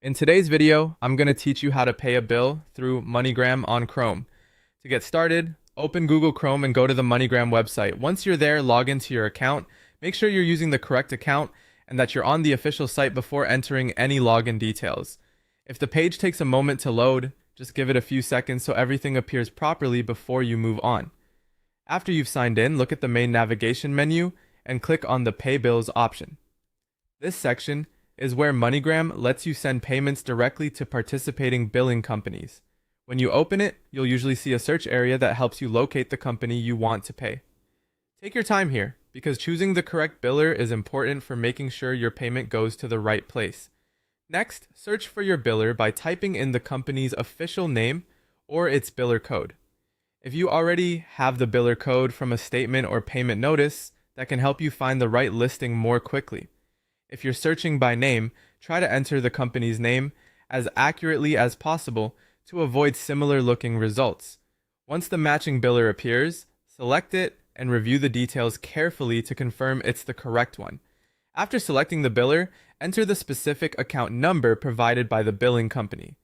In today's video, I'm going to teach you how to pay a bill through MoneyGram on Chrome. To get started, open Google Chrome and go to the MoneyGram website. Once you're there, log into your account. Make sure you're using the correct account and that you're on the official site before entering any login details. If the page takes a moment to load, just give it a few seconds so everything appears properly before you move on. After you've signed in, look at the main navigation menu and click on the Pay Bills option. This section is where MoneyGram lets you send payments directly to participating billing companies. When you open it, you'll usually see a search area that helps you locate the company you want to pay. Take your time here, because choosing the correct biller is important for making sure your payment goes to the right place. Next, search for your biller by typing in the company's official name or its biller code. If you already have the biller code from a statement or payment notice, that can help you find the right listing more quickly. If you're searching by name, try to enter the company's name as accurately as possible to avoid similar looking results. Once the matching biller appears, select it and review the details carefully to confirm it's the correct one. After selecting the biller, enter the specific account number provided by the billing company.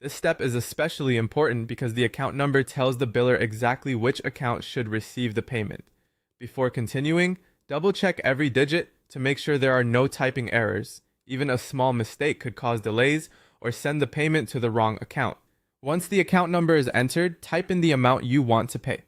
This step is especially important because the account number tells the biller exactly which account should receive the payment. Before continuing, double check every digit to make sure there are no typing errors. Even a small mistake could cause delays or send the payment to the wrong account. Once the account number is entered, type in the amount you want to pay.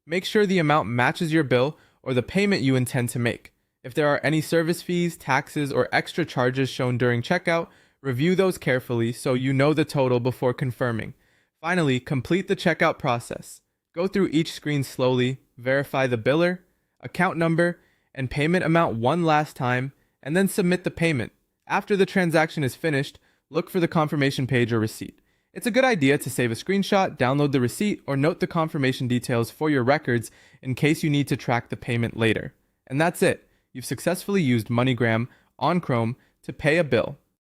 Make sure the amount matches your bill or the payment you intend to make. If there are any service fees, taxes, or extra charges shown during checkout, review those carefully so you know the total before confirming. Finally, complete the checkout process. Go through each screen slowly, verify the biller, account number, and payment amount one last time, and then submit the payment. After the transaction is finished, look for the confirmation page or receipt. It's a good idea to save a screenshot, download the receipt, or note the confirmation details for your records in case you need to track the payment later. And that's it. You've successfully used MoneyGram on Chrome to pay a bill.